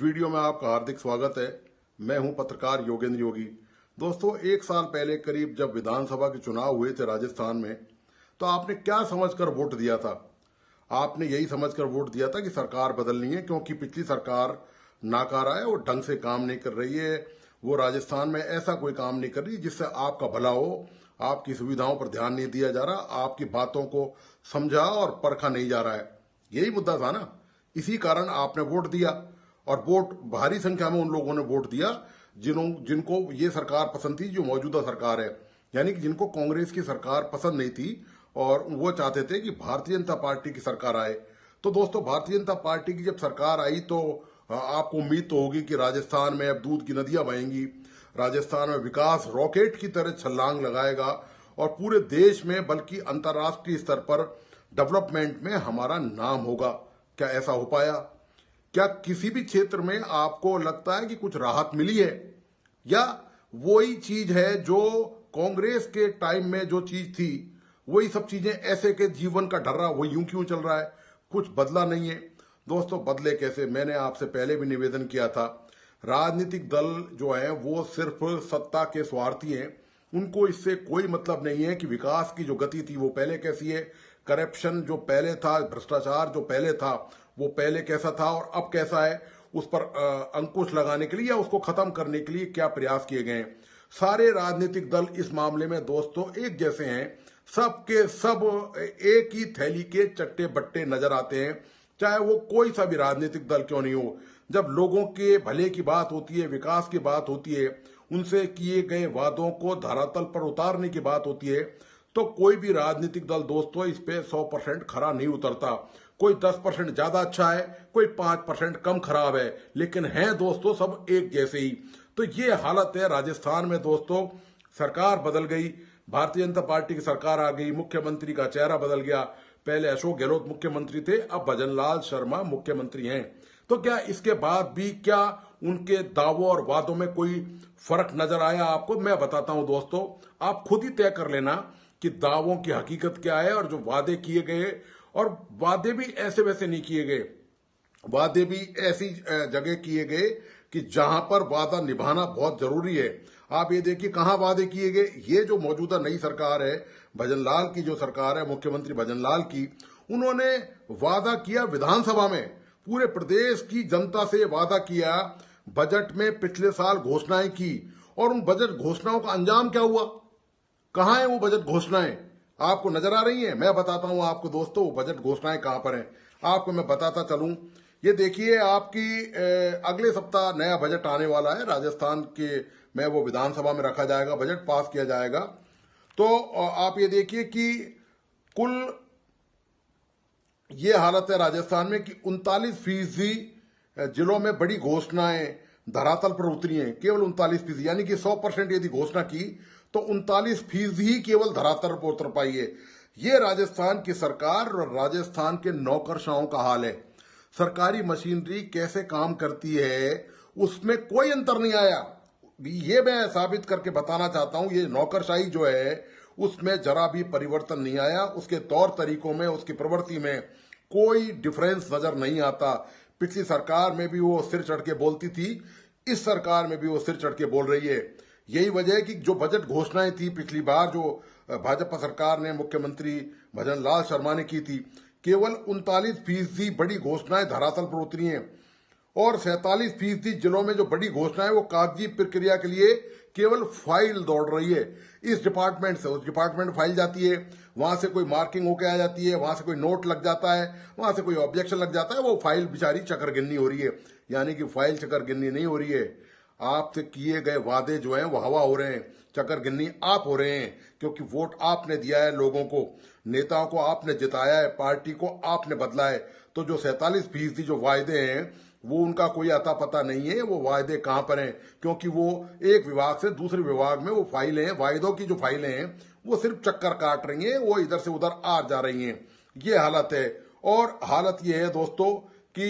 Video में आपका हार्दिक स्वागत है। मैं हूं पत्रकार योगेंद्र योगी। दोस्तों, एक साल पहले करीब जब विधानसभा के चुनाव हुए थे राजस्थान में, तो आपने क्या समझकर वोट दिया था? आपने यही समझकर वोट दिया था कि सरकार बदलनी है, क्योंकि पिछली सरकार नाकारा है, वो ढंग से काम नहीं कर रही है। वो राजस्थान में ऐसा कोई काम नहीं कर रही जिससे आपका भला हो। आपकी सुविधाओं पर ध्यान नहीं दिया जा रहा, आपकी बातों को समझा और परखा नहीं जा रहा है। यही मुद्दा था ना। इसी कारण आपने वोट दिया, और वोट भारी संख्या में उन लोगों ने वोट दिया जिनको ये सरकार पसंद थी, जो मौजूदा सरकार है। यानी कि जिनको कांग्रेस की सरकार पसंद नहीं थी और वो चाहते थे कि भारतीय जनता पार्टी की सरकार आए। तो दोस्तों, भारतीय जनता पार्टी की जब सरकार आई तो आपको उम्मीद तो होगी कि राजस्थान में अब दूध की नदियां बहेंगी, राजस्थान में विकास रॉकेट की तरह छलांग लगाएगा और पूरे देश में बल्कि अंतर्राष्ट्रीय स्तर पर डेवलपमेंट में हमारा नाम होगा। क्या ऐसा हो पाया? क्या किसी भी क्षेत्र में आपको लगता है कि कुछ राहत मिली है, या वही चीज है जो कांग्रेस के टाइम में जो चीज थी, वही सब चीजें ऐसे के जीवन का ढर्रा वो यूं क्यों चल रहा है? कुछ बदला नहीं है। दोस्तों, बदले कैसे? मैंने आपसे पहले भी निवेदन किया था, राजनीतिक दल जो है वो सिर्फ सत्ता के स्वार्थी हैं। उनको इससे कोई मतलब नहीं है कि विकास की जो गति थी वो पहले कैसी है, करप्शन जो पहले था, भ्रष्टाचार जो पहले था वो पहले कैसा था और अब कैसा है, उस पर अंकुश लगाने के लिए या उसको खत्म करने के लिए क्या प्रयास किए गए हैं। सारे राजनीतिक दल इस मामले में दोस्तों एक जैसे हैं। सबके सब एक ही थैली के चट्टे बट्टे नजर आते हैं, चाहे वो कोई सा भी राजनीतिक दल क्यों नहीं हो। जब लोगों के भले की बात होती है, विकास की बात होती है, उनसे किए गए वादों को धरातल पर उतारने की बात होती है, तो कोई भी राजनीतिक दल दोस्तों इस पे 100% खरा नहीं उतरता। कोई 10% ज्यादा अच्छा है, कोई 5% कम खराब है, लेकिन हैं दोस्तों सब एक जैसे ही। तो ये हालत है राजस्थान में दोस्तों। सरकार बदल गई, भारतीय जनता पार्टी की सरकार आ गई, मुख्यमंत्री का चेहरा बदल गया। पहले अशोक गहलोत मुख्यमंत्री थे, अब भजनलाल शर्मा मुख्यमंत्री हैं। तो क्या इसके बाद भी क्या उनके दावों और वादों में कोई फर्क नजर आया आपको? मैं बताता हूं दोस्तों, आप खुद ही तय कर लेना कि दावों की हकीकत क्या है और जो वादे किए गए। और वादे भी ऐसे वैसे नहीं किए गए, वादे भी ऐसी जगह किए गए कि जहां पर वादा निभाना बहुत जरूरी है। आप ये देखिए कहां वादे किए गए। ये जो मौजूदा नई सरकार है, भजनलाल की जो सरकार है, मुख्यमंत्री भजनलाल की, उन्होंने वादा किया विधानसभा में, पूरे प्रदेश की जनता से वादा किया, बजट में पिछले साल घोषणाएं की, और उन बजट घोषणाओं का अंजाम क्या हुआ? कहां है वो बजट घोषणाएं? आपको नजर आ रही हैं? मैं बताता हूं आपको दोस्तों, वो बजट घोषणाएं कहां पर हैं, आपको मैं बताता चलूं। ये देखिए, आपकी अगले सप्ताह नया बजट आने वाला है राजस्थान के में, वो विधानसभा में रखा जाएगा, बजट पास किया जाएगा। तो आप ये देखिए कि कुल ये हालत है राजस्थान में कि 39% जिलों में बड़ी घोषणाएं धरातल पर उतरी हैं। केवल 39%, यानी कि 100% यदि घोषणा की तो 39% ही केवल धरातल पर उतर पाई है। ये राजस्थान की सरकार और राजस्थान के नौकरशाहों का हाल है। सरकारी मशीनरी कैसे काम करती है उसमें कोई अंतर नहीं आया। ये मैं साबित करके बताना चाहता हूं, ये नौकरशाही जो है उसमें जरा भी परिवर्तन नहीं आया। उसके तौर तरीकों में, उसकी प्रवृत्ति में कोई डिफरेंस नजर नहीं आता। पिछली सरकार में भी वो सिर चढ़ के बोलती थी, इस सरकार में भी वो सिर चढ़ के बोल रही है। यही वजह है कि जो बजट घोषणाएं थी पिछली बार, जो भाजपा सरकार ने मुख्यमंत्री भजनलाल शर्मा ने की थी, केवल 39% बड़ी घोषणाएं धरातल पर उतरी हैं, और 47% जिलों में जो बड़ी घोषणाएं वो कागजी प्रक्रिया के लिए केवल फाइल दौड़ रही है। इस डिपार्टमेंट से उस डिपार्टमेंट फाइल जाती है, वहां से कोई मार्किंग होके आ जाती है, वहां से कोई नोट लग जाता है, वहां से कोई ऑब्जेक्शन लग जाता है, वो फाइल बेचारी चक्कर गिननी हो रही है। यानी कि फाइल चक्कर गिननी नहीं हो रही है, आपसे किए गए वादे जो हैं वो हवा हो रहे हैं, चक्कर गिननी आप हो रहे हैं। क्योंकि वोट आपने दिया है लोगों को, नेताओं को आपने जिताया है, पार्टी को आपने बदला है। तो जो 47% जो वायदे हैं वो उनका कोई अता पता नहीं है, वो वायदे कहां पर हैं, क्योंकि वो एक विभाग से दूसरे विभाग में वो फाइलें, वायदों की जो फाइलें हैं वो सिर्फ चक्कर काट रही हैं, वो इधर से उधर आ जा रही हैं। ये हालत है। और हालत ये है दोस्तों कि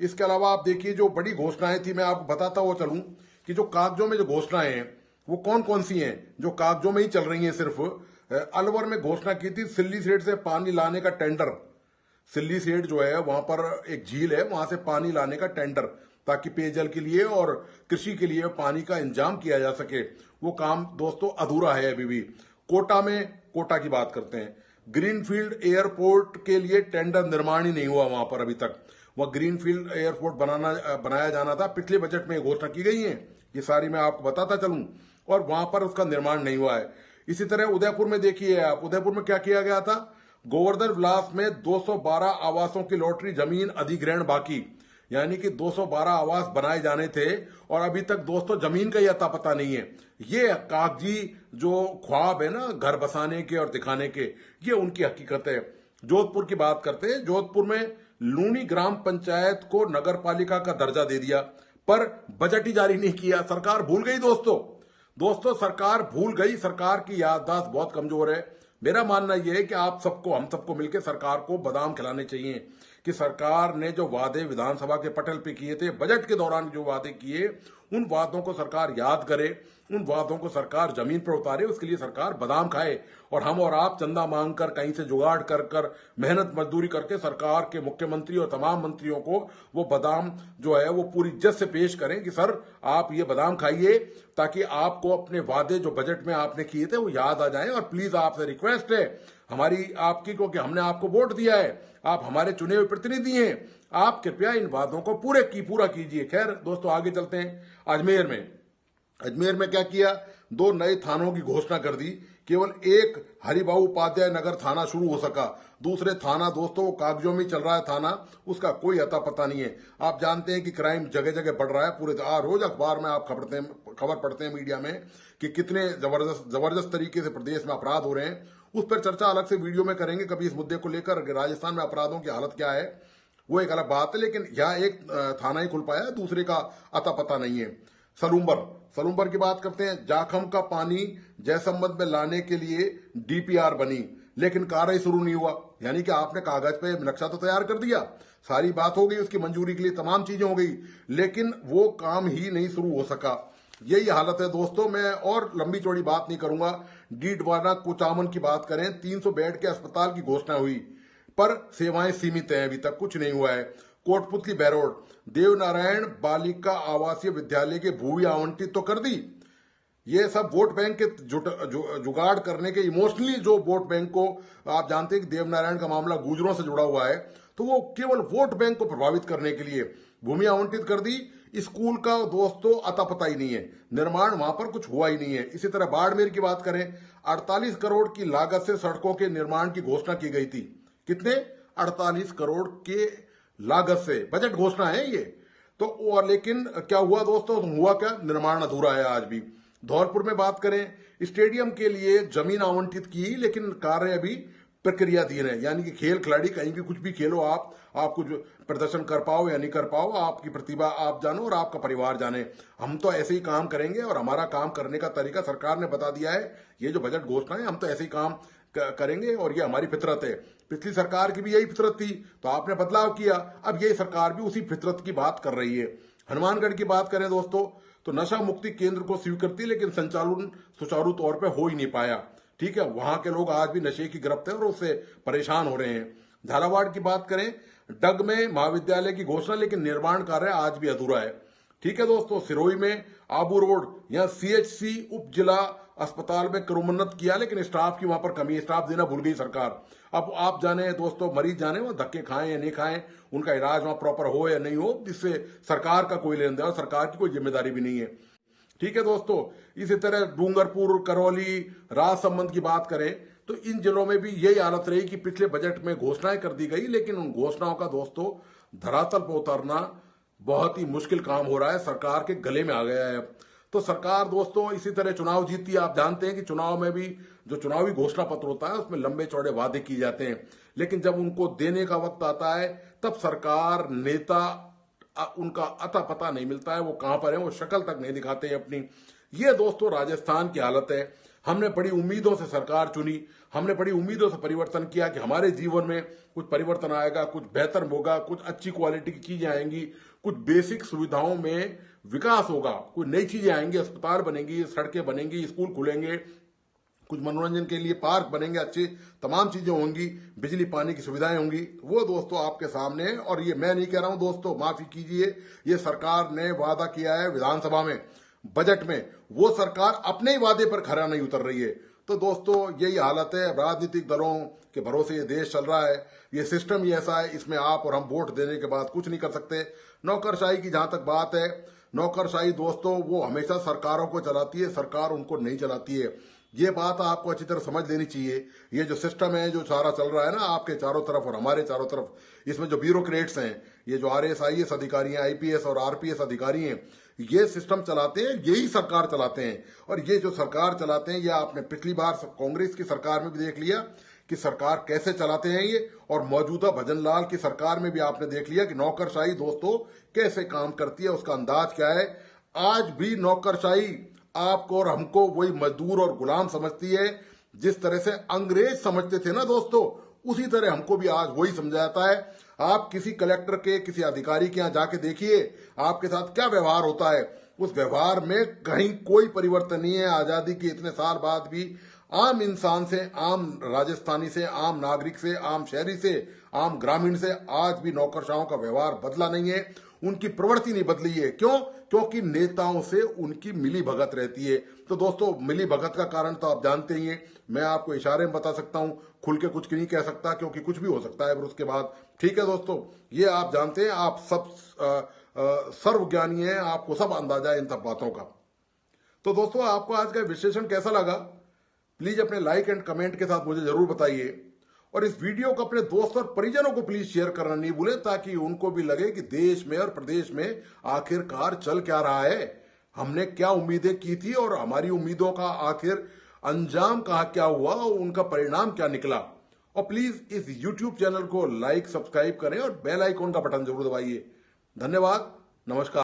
इसके अलावा आप देखिए, जो बड़ी घोषणाएं थी, मैं आपको बताता हुआ चलूं कि जो कागजों में जो घोषणाएं हैं वो कौन कौन सी हैं, जो कागजों में ही चल रही हैं। सिर्फ अलवर में घोषणा की थी सिल्ली सेठ से पानी लाने का टेंडर। सिल्ली सेठ जो है वहां पर एक झील है, वहां से पानी लाने का टेंडर ताकि पेयजल के लिए और कृषि के लिए पानी का इंतजाम किया जा सके। वो काम दोस्तों अधूरा है अभी भी। कोटा की बात करते हैं। ग्रीनफील्ड एयरपोर्ट के लिए टेंडर निर्माण ही नहीं हुआ वहां पर अभी तक। वह ग्रीनफील्ड एयरपोर्ट बनाया जाना था, पिछले बजट में घोषणा की गई है, ये सारी मैं आपको बताता चलूं, और वहां पर उसका निर्माण नहीं हुआ है। इसी तरह उदयपुर में देखिए आप, उदयपुर में क्या किया गया था, गोवर्धन विलास में 212 आवासों की लॉटरी जमीन अधिग्रहण बाकी, यानी कि 212 आवास बनाए जाने थे और अभी तक दोस्तों जमीन का ही अता पता नहीं है। ये कागजी जो ख्वाब है ना घर बसाने के और दिखाने के, ये उनकी हकीकत है। जोधपुर की बात करते हैं। जोधपुर में लूनी ग्राम पंचायत को नगर पालिका का दर्जा दे दिया, पर बजट ही जारी नहीं किया। सरकार भूल गई दोस्तों सरकार भूल गई। सरकार की याददाश्त बहुत कमजोर है। मेरा मानना यह है कि हम सबको मिलकर सरकार को बादाम खिलाने चाहिए कि सरकार ने जो वादे विधानसभा के पटल पे किए थे, बजट के दौरान जो वादे किए, उन वादों को सरकार याद करे, उन वादों को सरकार जमीन पर उतारे। उसके लिए सरकार बादाम खाए और हम और आप चंदा मांग कर, कहीं से जुगाड़ कर मेहनत मजदूरी करके सरकार के मुख्यमंत्री और तमाम मंत्रियों को वो बादाम जो है वो पूरी इज्जत से पेश करें कि सर आप ये बादाम खाइए, ताकि आपको अपने वादे जो बजट में आपने किए थे वो याद आ जाए। और प्लीज आपसे रिक्वेस्ट है हमारी आपकी, क्योंकि हमने आपको वोट दिया है, आप हमारे चुने हुए प्रतिनिधि हैं, आप कृपया इन वादों को पूरा कीजिए। खैर दोस्तों आगे चलते हैं। अजमेर में क्या किया, 2 नए थानों की घोषणा कर दी। केवल एक हरिबाबू उपाध्याय नगर थाना शुरू हो सका, दूसरे थाना दोस्तों कागजों में चल रहा है थाना, उसका कोई अता पता नहीं है। आप जानते हैं कि क्राइम जगह जगह बढ़ रहा है। पूरे रोज अखबार में आप खबर पढ़ते हैं मीडिया में कि कितने जबरदस्त तरीके से प्रदेश में अपराध हो रहे हैं। उस पर चर्चा अलग से वीडियो में करेंगे कभी इस मुद्दे को लेकर। राजस्थान में अपराधों की हालत क्या है वो एक अलग बात है, लेकिन यहाँ एक थाना ही खुल पाया, दूसरे का अता पता नहीं है। सलूम्बर की बात करते हैं। जाखम का पानी जयसंबंध में लाने के लिए डीपीआर बनी, लेकिन कार्य शुरू नहीं हुआ। यानी कि आपने कागज पे नक्शा तो तैयार कर दिया, सारी बात हो गई, उसकी मंजूरी के लिए तमाम चीजें हो गई, लेकिन वो काम ही नहीं शुरू हो सका। यही हालत है दोस्तों। मैं और लंबी चौड़ी बात नहीं करूंगा। डीडवाना कुचामन की बात करें, 300 बेड के अस्पताल की घोषणा हुई, पर सेवाएं सीमित हैं, अभी तक कुछ नहीं हुआ है। कोटपुतली बैरोड, देवनारायण बालिका आवासीय विद्यालय के भूमि आवंटित तो कर दी। ये सब वोट बैंक के जुगाड़ करने के, इमोशनली जो वोट बैंक को, आप जानते हैं कि देवनारायण का मामला गुजरों से जुड़ा हुआ है, तो वो केवल वोट बैंक को प्रभावित करने के लिए भूमि आवंटित कर दी। स्कूल का दोस्तों अता पता ही नहीं है, निर्माण वहां पर कुछ हुआ ही नहीं है। इसी तरह बाड़मेर की बात करें, 48 करोड़ की लागत से सड़कों के निर्माण की घोषणा की गई थी। कितने? 48 करोड़ के लागत से बजट घोषणा है ये तो। और लेकिन क्या हुआ दोस्तों, हुआ क्या? निर्माण अधूरा है आज भी। धौलपुर में बात करें, स्टेडियम के लिए जमीन आवंटित की, लेकिन कार्य अभी प्रक्रियाधीन है। यानी कि खेल खिलाड़ी कहीं भी कुछ भी खेलो, आप कुछ प्रदर्शन कर पाओ या नहीं कर पाओ, आपकी प्रतिभा आप जानो और आपका परिवार जाने। हम तो ऐसे ही काम करेंगे और हमारा काम करने का तरीका सरकार ने बता दिया है। ये जो बजट घोषणा है, हम तो ऐसे ही काम करेंगे और ये हमारी फितरत है। पिछली सरकार की भी यही फितरत थी, तो आपने बदलाव किया, अब यही सरकार भी उसी फितरत की बात कर रही है। हनुमानगढ़ की बात करें दोस्तों, तो नशा मुक्ति केंद्र को स्वीकृति, लेकिन संचालन सुचारू तौर पर हो ही नहीं पाया। ठीक है, वहां के लोग आज भी नशे की गिरफ्त है और उससे परेशान हो रहे हैं। झालावाड़ की बात करें, डग में महाविद्यालय की घोषणा, लेकिन निर्माण कार्य आज भी अधूरा है। ठीक है दोस्तों, सिरोही में आबू रोड या सीएचसी उप जिला अस्पताल में करोमन्नत किया, लेकिन स्टाफ की वहां पर कमी है, स्टाफ देना भूल गई सरकार। अब आप जाने दोस्तों, मरीज जाने वो धक्के खाएं या नहीं खाएं, उनका इलाज वहां प्रॉपर हो या नहीं हो, जिससे सरकार का कोई लेन देन और सरकार की कोई जिम्मेदारी भी नहीं है। ठीक है दोस्तों, इसी तरह डूंगरपुर, करौली, राजसमंद की बात करें तो इन जिलों में भी यही हालत रही कि पिछले बजट में घोषणाएं कर दी गई, लेकिन उन घोषणाओं का दोस्तों धरातल पर उतरना बहुत ही मुश्किल काम हो रहा है, सरकार के गले में आ गया है। तो सरकार दोस्तों इसी तरह चुनाव जीतती है। आप जानते हैं कि चुनाव में भी जो चुनावी घोषणा पत्र होता है उसमें लंबे चौड़े वादे किए जाते हैं, लेकिन जब उनको देने का वक्त आता है तब सरकार, नेता, उनका अता पता नहीं मिलता है, वो कहां पर है, वो शक्ल तक नहीं दिखाते हैं अपनी। ये दोस्तों राजस्थान की हालत है। हमने बड़ी उम्मीदों से सरकार चुनी, हमने बड़ी उम्मीदों से परिवर्तन किया कि हमारे जीवन में कुछ परिवर्तन आएगा, कुछ बेहतर होगा, कुछ अच्छी क्वालिटी की चीजें आएंगी, कुछ बेसिक सुविधाओं में विकास होगा, कुछ नई चीजें आएंगी, अस्पताल बनेंगी, सड़कें बनेंगी, स्कूल खुलेंगे, कुछ मनोरंजन के लिए पार्क बनेंगे, अच्छी तमाम चीजें होंगी, बिजली पानी की सुविधाएं होंगी, वो दोस्तों आपके सामने है। और ये मैं नहीं कह रहा हूं दोस्तों, माफी कीजिए, ये सरकार ने वादा किया है विधानसभा में, बजट में, वो सरकार अपने ही वादे पर खरा नहीं उतर रही है। तो दोस्तों यही हालत है, राजनीतिक दलों के भरोसे ये देश चल रहा है, ये सिस्टम ही ऐसा है, इसमें आप और हम वोट देने के बाद कुछ नहीं कर सकते। नौकरशाही की जहां तक बात है, नौकरशाही दोस्तों वो हमेशा सरकारों को चलाती है, सरकार उनको नहीं चलाती है। ये बात आपको अच्छी तरह समझ लेनी चाहिए। ये जो सिस्टम है, जो सारा चल रहा है ना आपके चारों तरफ और हमारे चारों तरफ, इसमें जो ब्यूरोक्रेट्स हैं, ये जो RS, IAS अधिकारी हैं, IPS और RPS अधिकारी हैं, ये सिस्टम चलाते हैं, यही सरकार चलाते हैं। और ये जो सरकार चलाते हैं, ये आपने पिछली बार कांग्रेस की सरकार में भी देख लिया कि सरकार कैसे चलाते हैं ये, और मौजूदा भजन लाल की सरकार में भी आपने देख लिया कि नौकरशाही दोस्तों कैसे काम करती है, उसका अंदाज क्या है। आज भी नौकरशाही आपको और हमको वही मजदूर और गुलाम समझती है। जिस तरह से अंग्रेज समझते थे ना दोस्तों, उसी तरह हमको भी आज वही समझाता है। आप किसी कलेक्टर के, किसी अधिकारी के यहां जाके देखिए आपके साथ क्या व्यवहार होता है। उस व्यवहार में कहीं कोई परिवर्तन नहीं है। आजादी के इतने साल बाद भी आम इंसान से, आम राजस्थानी से, आम नागरिक से, आम शहरी से, आम ग्रामीण से आज भी नौकरशाहों का व्यवहार बदला नहीं है, उनकी प्रवृत्ति नहीं बदली है। क्यों? क्योंकि नेताओं से उनकी मिली भगत रहती है। तो दोस्तों मिली भगत का कारण तो आप जानते ही हैं, मैं आपको इशारे में बता सकता हूं, खुल के कुछ नहीं कह सकता क्योंकि कुछ भी हो सकता है फिर उसके बाद। ठीक है दोस्तों, ये आप जानते हैं, आप सब सर्वज्ञानी हैं, आपको सब अंदाजा है इन सब बातों का। तो दोस्तों आपको आज का विश्लेषण कैसा लगा, प्लीज अपने लाइक एंड कमेंट के साथ मुझे जरूर बताइए। और इस वीडियो को अपने दोस्त और परिजनों को प्लीज शेयर करना नहीं भूलें, ताकि उनको भी लगे कि देश में और प्रदेश में आखिरकार चल क्या रहा है, हमने क्या उम्मीदें की थी और हमारी उम्मीदों का आखिर अंजाम कहाँ क्या हुआ और उनका परिणाम क्या निकला। और प्लीज इस YouTube चैनल को लाइक, सब्सक्राइब करें और बेल आइकॉन का बटन जरूर दबाइए। धन्यवाद, नमस्कार।